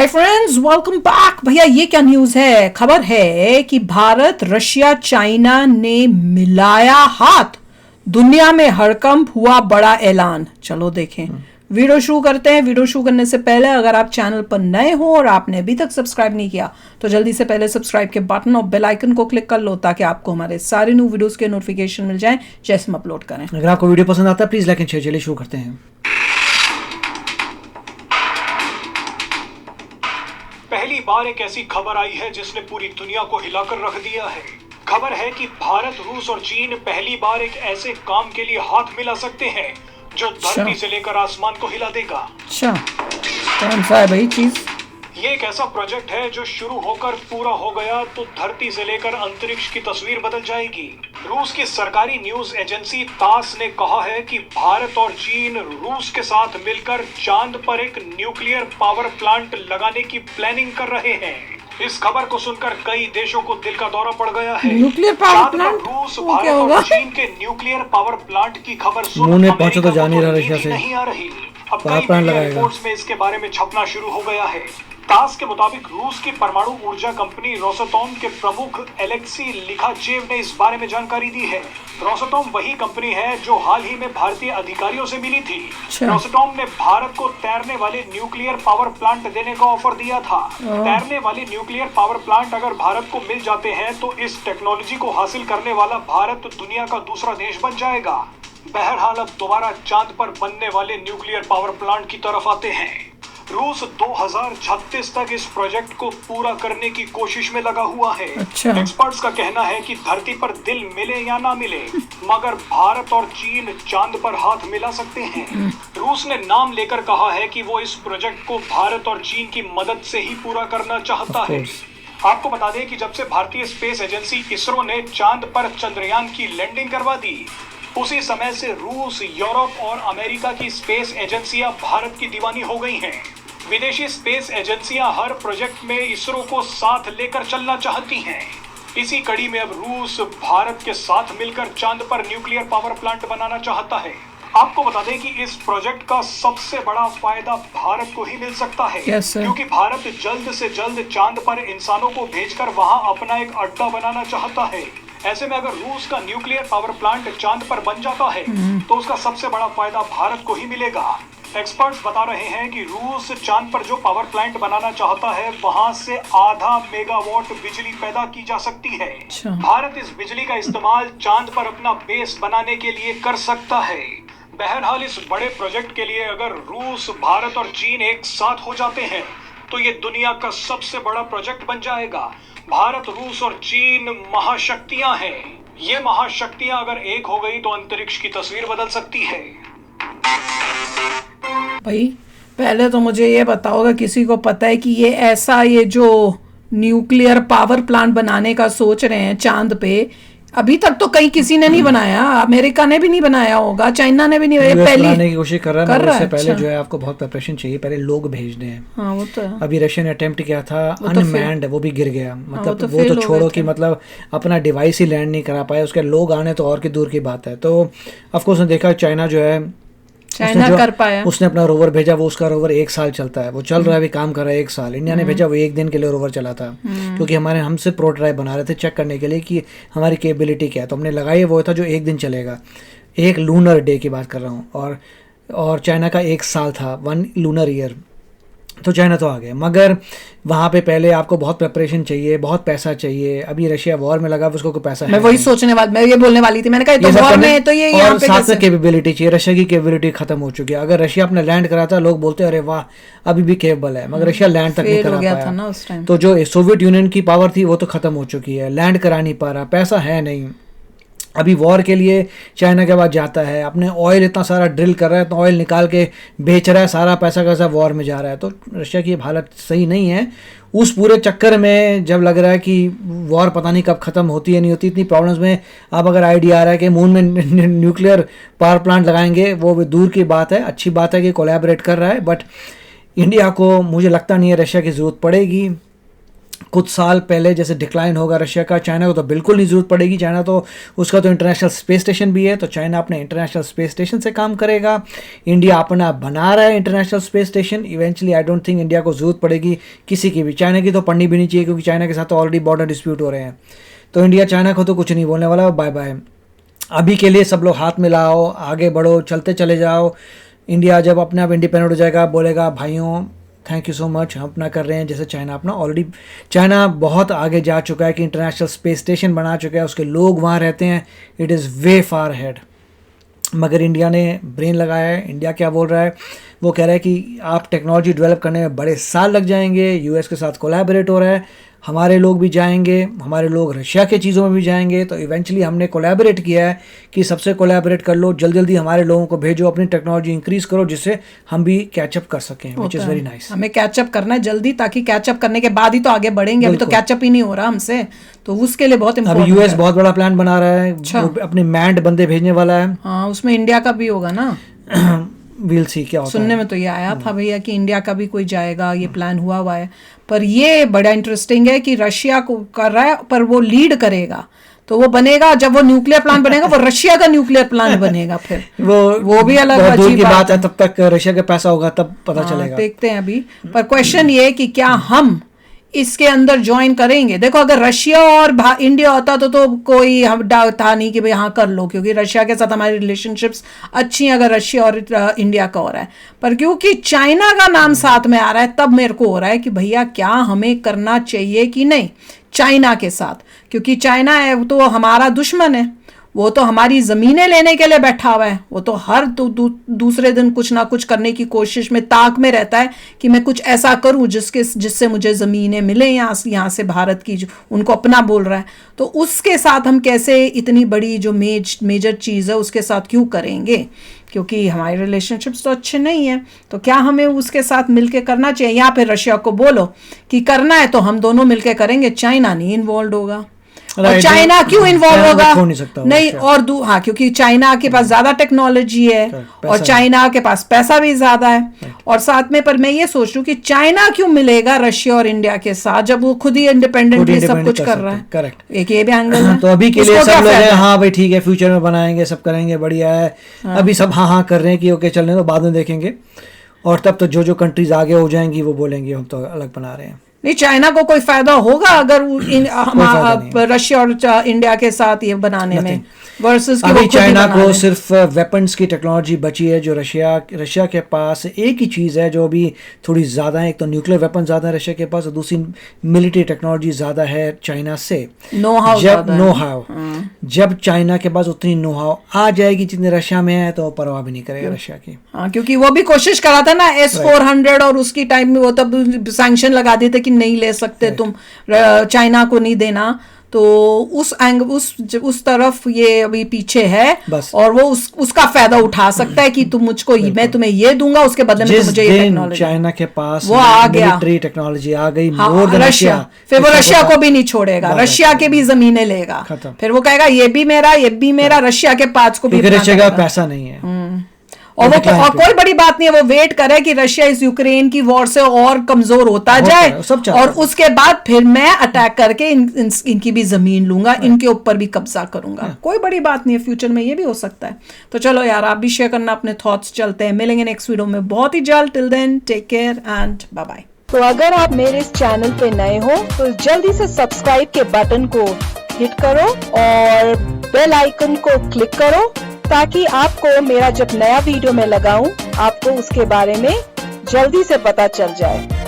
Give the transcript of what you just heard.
Hi friends, welcome back. भैया ये क्या न्यूज है? खबर है कि भारत, रशिया, चाइना ने मिलाया हाथ, दुनिया में हड़कंप हुआ, बड़ा ऐलान। चलो देखें, वीडियो शुरू करते हैं। वीडियो शुरू करने से पहले अगर आप चैनल पर नए हो और आपने अभी तक सब्सक्राइब नहीं किया तो जल्दी से पहले सब्सक्राइब के बटन और बेल आइकन को क्लिक कर लो ताकि आपको हमारे सारे न्यू वीडियोस के नोटिफिकेशन मिल जाएं जैसे हम अपलोड करें। अगर आपको वीडियो पसंद आता है प्लीज लाइक एंड शेयर। चलिए शुरू करते हैं। पहली बार एक ऐसी खबर आई है जिसने पूरी दुनिया को हिलाकर रख दिया है। खबर है कि भारत, रूस और चीन पहली बार एक ऐसे काम के लिए हाथ मिला सकते हैं जो धरती से लेकर आसमान को हिला देगा। अच्छा, कौन सा है भाई चीज? ये एक ऐसा प्रोजेक्ट है जो शुरू होकर पूरा हो गया तो धरती से लेकर अंतरिक्ष की तस्वीर बदल जाएगी। रूस की सरकारी न्यूज एजेंसी तास ने कहा है कि भारत और चीन रूस के साथ मिलकर चांद पर एक न्यूक्लियर पावर प्लांट लगाने की प्लानिंग कर रहे हैं। इस खबर को सुनकर कई देशों को दिल का दौरा पड़ गया है। Nuclear power plant? रूस, भारत और चीन के न्यूक्लियर पावर प्लांट की खबर सुन पहुंचा तो जान ही रहा रशिया से नहीं आ रही। अब कई मीडिया रिपोर्ट्स में इसके बारे में छपना शुरू हो गया है। तास के मुताबिक रूस की परमाणु ऊर्जा कंपनी रोसटोम के प्रमुख एलेक्सी लिखाचेव ने इस बारे में जानकारी दी है। रोसटोम वही कंपनी है जो हाल ही में भारतीय अधिकारियों से मिली थी। रोसटोम ने भारत को तैरने वाले न्यूक्लियर पावर प्लांट देने का ऑफर दिया था। तैरने वाले न्यूक्लियर पावर प्लांट अगर भारत को मिल जाते हैं तो इस टेक्नोलॉजी को हासिल करने वाला भारत दुनिया का दूसरा देश बन जाएगा। बहरहाल अब दोबारा चांद पर बनने वाले न्यूक्लियर पावर प्लांट की तरफ आते हैं। रूस 2036 तक इस प्रोजेक्ट को पूरा करने की कोशिश में लगा हुआ है। अच्छा। एक्सपर्ट्स का कहना है कि धरती पर दिल मिले या ना मिले मगर भारत और चीन चांद पर हाथ मिला सकते हैं। रूस ने नाम लेकर कहा है कि वो इस प्रोजेक्ट को भारत और चीन की मदद से ही पूरा करना चाहता है। आपको बता दें कि जब से भारतीय स्पेस एजेंसी इसरो ने चांद पर चंद्रयान की लैंडिंग करवा दी उसी समय से रूस, यूरोप और अमेरिका की स्पेस एजेंसियां भारत की दीवानी हो गई हैं। विदेशी स्पेस एजेंसियां हर प्रोजेक्ट में इसरो को साथ लेकर चलना चाहती हैं। इसी कड़ी में अब रूस भारत के साथ मिलकर चांद पर न्यूक्लियर पावर प्लांट बनाना चाहता है। आपको बता दें कि इस प्रोजेक्ट का सबसे बड़ा फायदा भारत को ही मिल सकता है। क्योंकि भारत जल्द से जल्द चांद पर इंसानों को भेजकर वहां अपना एक अड्डा बनाना चाहता है। ऐसे में अगर रूस का न्यूक्लियर पावर प्लांट चांद पर बन जाता है तो उसका सबसे बड़ा फायदा भारत को ही मिलेगा। एक्सपर्ट्स बता रहे हैं कि रूस चांद पर जो पावर प्लांट बनाना चाहता है वहां से आधा मेगावाट बिजली पैदा की जा सकती है। भारत इस बिजली का इस्तेमाल चांद पर अपना बेस बनाने के लिए कर सकता है। बहरहाल इस बड़े प्रोजेक्ट के लिए अगर रूस, भारत और चीन एक साथ हो जाते हैं तो ये दुनिया का सबसे बड़ा प्रोजेक्ट बन जाएगा। भारत, रूस और चीन महाशक्तियां हैं। ये महाशक्तियां अगर एक हो गई तो अंतरिक्ष की तस्वीर बदल सकती है। भाई पहले तो मुझे ये बताओगे, किसी को पता है कि ये जो न्यूक्लियर पावर प्लांट बनाने का सोच रहे हैं चांद पे, अभी तक तो कहीं किसी ने नहीं बनाया। अमेरिका ने भी नहीं बनाया होगा, चाइना ने भी नहीं बनाया। पहले बनाने की कोशिश कर रहा है। उससे पहले जो है आपको बहुत प्रिपरेशन चाहिए, पहले लोग भेजने हैं। हाँ, वो तो है। अभी रशिया ने अटेम्प्ट किया था अनमैन्ड, वो भी गिर गया। मतलब वो तो छोड़ो कि मतलब अपना डिवाइस ही लैंड नहीं करा पाया, उसके लोग आने तो और की दूर की बात है। तो ऑफकोर्स देखा चाइना जो है कर पाया, उसने अपना रोवर भेजा। वो उसका रोवर 1 साल चलता है, वो चल रहा है, अभी काम कर रहा है 1 साल। इंडिया ने भेजा, वो 1 दिन के लिए रोवर चला था क्योंकि हमसे प्रोटोटाइप बना रहे थे चेक करने के लिए कि हमारी कैपेबिलिटी क्या है। तो हमने लगाई, वो था जो 1 दिन चलेगा। एक लूनर डे की बात कर रहा हूँ। और चाइना का 1 साल था, 1 लूनर ईयर। तो चाइना तो आ गया, मगर वहाँ पे पहले आपको बहुत प्रिपरेशन चाहिए, बहुत पैसा चाहिए। अभी रशिया वॉर में लगा, उसको कोई पैसा मैं वही सोचने वाली, मैं ये बोलने वाली थी। मैंने कहा तो वॉर में तो ये यहाँ पे साथ में कैपेबिलिटी चाहिए। रशिया की कैपेबिलिटी खत्म हो चुकी है। अगर रशिया अपना लैंड कराता, लोग बोलते अरे वाह अभी भी केपेबल है, मगर रशिया लैंड तक नहीं करा पाया। तो जो सोवियत यूनियन की पावर थी वो तो खत्म हो चुकी है, लैंड करा नहीं पा रहा, पैसा है नहीं। अभी वॉर के लिए चाइना के बाद जाता है, अपने ऑयल इतना सारा ड्रिल कर रहा है, तो ऑयल निकाल के बेच रहा है, सारा पैसा कैसा वॉर में जा रहा है। तो रशिया की हालत सही नहीं है। उस पूरे चक्कर में जब लग रहा है कि वॉर पता नहीं कब ख़त्म होती है नहीं होती, इतनी प्रॉब्लम्स में अब अगर आइडिया आ रहा है कि मून में न्यूक्लियर पावर प्लांट लगाएंगे, वो भी दूर की बात है। अच्छी बात है कि कोलैबोरेट कर रहा है, बट इंडिया को मुझे लगता नहीं है रशिया की ज़रूरत पड़ेगी। कुछ साल पहले जैसे डिक्लाइन होगा रशिया का, चाइना को तो बिल्कुल नहीं ज़रूरत पड़ेगी। चाइना तो उसका तो इंटरनेशनल स्पेस स्टेशन भी है, तो चाइना अपने इंटरनेशनल स्पेस स्टेशन से काम करेगा। इंडिया अपना बना रहा है international space station. Eventually I don't think India को ज़रूरत पड़ेगी किसी की भी। चाइना की तो पड़नी भी नहीं चाहिए, क्योंकि चाइना के साथ तो ऑलरेडी बॉर्डर डिस्प्यूट हो रहे हैं। तो इंडिया चाइना को तो कुछ नहीं बोलने वाला, बाय बाय। अभी के लिए सब लोग हाथ मिलाओ, आगे बढ़ो, चलते चले जाओ। इंडिया जब अपने आप इंडिपेंडेंट हो जाएगा, बोलेगा भाइयों थैंक यू सो मच, हम अपना कर रहे हैं। जैसे चाइना अपना ऑलरेडी, चाइना बहुत आगे जा चुका है कि इंटरनेशनल स्पेस स्टेशन बना चुका है, उसके लोग वहाँ रहते हैं। It is way far head. मगर इंडिया ने ब्रेन लगाया है। इंडिया क्या बोल रहा है, वो कह रहा है कि आप टेक्नोलॉजी डेवलप करने में बड़े साल लग जाएंगे। यूएस के साथ कोलैबोरेट हो रहा है, हमारे लोग भी जाएंगे, हमारे लोग रशिया के चीज़ों में भी जाएंगे। तो इवेंचुअली हमने कोलैबोरेट किया है कि सबसे कोलैबोरेट कर लो, जल्दी जल्दी हमारे लोगों को भेजो, अपनी टेक्नोलॉजी इंक्रीज़ करो, जिससे हम भी कैचअप कर सकें, विच इज़ वेरी नाइस। हमें कैचअप करना है जल्दी, ताकि कैचअप करने के बाद ही तो आगे बढ़ेंगे। अभी तो कैचअप ही नहीं हो रहा हमसे, तो उसके लिए बहुत इम्पोर्टेंट। अभी यूएस बहुत बड़ा प्लान बना रहा है, अपने मैंड बंदे भेजने वाला है। हाँ, उसमें इंडिया का भी होगा ना। वील सी क्या होता सुनने में तो ये आया था भैया कि इंडिया का भी कोई जाएगा, ये प्लान हुआ है। पर ये बड़ा इंटरेस्टिंग है कि रशिया को कर रहा है, पर वो लीड करेगा। तो वो बनेगा, जब वो न्यूक्लियर प्लांट बनेगा, वो रशिया का न्यूक्लियर प्लांट बनेगा। फिर वो भी अलग अजीब की बात है। तब तक रशिया के पैसा होगा, तब पता चलेगा। देखते हैं अभी। पर क्वेश्चन ये कि क्या हम इसके अंदर ज्वाइन करेंगे। देखो, अगर रशिया और इंडिया होता तो कोई हम डाउट था नहीं कि भाई हाँ कर लो, क्योंकि रशिया के साथ हमारी रिलेशनशिप्स अच्छी हैं अगर रशिया और इंडिया का हो रहा है। पर क्योंकि चाइना का नाम साथ में आ रहा है, तब मेरे को हो रहा है कि भैया क्या हमें करना चाहिए कि नहीं चाइना के साथ। क्योंकि चाइना है तो हमारा दुश्मन है, वो तो हमारी ज़मीनें लेने के लिए बैठा हुआ है। वो तो हर दूसरे दिन कुछ ना कुछ करने की कोशिश में, ताक में रहता है कि मैं कुछ ऐसा करूं जिससे मुझे ज़मीनें मिलें यहाँ से भारत की, जो उनको अपना बोल रहा है। तो उसके साथ हम कैसे इतनी बड़ी जो मेजर चीज़ है उसके साथ क्यों करेंगे, क्योंकि हमारे रिलेशनशिप्स तो अच्छे नहीं हैं। तो क्या हमें उसके साथ मिलके करना चाहिए, या फिर रशिया को बोलो कि करना है तो हम दोनों मिलके करेंगे, चाइना नहीं इन्वॉल्व होगा। और चाइना क्यों इन्वॉल्व होगा नहीं, और हाँ, क्योंकि चाइना के पास ज्यादा टेक्नोलॉजी है और चाइना के पास पैसा भी ज्यादा है। और साथ में, पर मैं ये सोच रही हूँ कि चाइना क्यों मिलेगा रशिया और इंडिया के साथ, जब वो खुद ही इंडिपेंडेंटली सब कुछ कर रहा है। करेक्ट, एक ये भी एंगल है। तो अभी के लिए सब लोग हैं हाँ भाई ठीक है, फ्यूचर में बनाएंगे, सब करेंगे, बढ़िया है। अभी सब हाँ कर रहे हैं कि ओके चलने दो, बाद में देखेंगे। और तब तो जो कंट्रीज आगे हो जाएंगी वो बोलेंगे हम तो अलग बना रहे हैं। नहीं, चाइना को कोई फायदा होगा अगर रशिया और इंडिया के साथ ये बनाने में, वर्सेस अभी चाइना को सिर्फ वेपन्स की टेक्नोलॉजी बची है जो रशिया के पास एक ही चीज़ है जो अभी थोड़ी ज़्यादा है। एक तो न्यूक्लियर वेपन ज़्यादा है रशिया के पास, और दूसरी मिलिट्री टेक्नोलॉजी ज़्यादा है चाइना से। नो हाउ जब चाइना के पास उतनी नो हाउ आ जाएगी जितनी रशिया में है, तो परवाह भी नहीं करेगा रशिया की। हाँ, क्योंकि वो भी कोशिश करा था ना S-400, और उसकी टाइम में वो तब सैंक्शन लगा दिए थे कि नहीं ले सकते तुम, चाइना को नहीं देना। तो उस तरफ ये अभी पीछे है बस, और वो उसका फायदा उठा सकता है कि तुम मुझको, मैं तुम्हें ये दूंगा, उसके बदले में मुझे ये टेक्नोलॉजी। चाइना के पास वो आ गया, मिलिट्री टेक्नोलॉजी आ गई, हाँ, रशिया, फिर वो रशिया को भी नहीं छोड़ेगा, रशिया के भी जमीनें लेगा, फिर वो कहेगा ये भी मेरा, रशिया के पास को भी, रशिया का पैसा नहीं है। और कोई बड़ी बात नहीं है, वो वेट करे कि रशिया इस यूक्रेन की वॉर से और कमजोर होता जाए, और उसके बाद फिर मैं अटैक करके इनकी भी जमीन लूंगा, इनके ऊपर भी कब्जा करूंगा। कोई बड़ी बात नहीं है, फ्यूचर में ये भी हो सकता है। तो चलो यार, आप भी शेयर करना अपने थॉट्स। चलते हैं, मिलेंगे नेक्स्ट वीडियो में बहुत ही जल्द। Till then take care and bye bye. तो अगर आप मेरे इस चैनल पे नए हो तो जल्दी से सब्सक्राइब के बटन को हिट करो और बेल आइकन को क्लिक करो, ताकि आपको मेरा जब नया वीडियो मैं लगाऊं, आपको उसके बारे में जल्दी से पता चल जाए।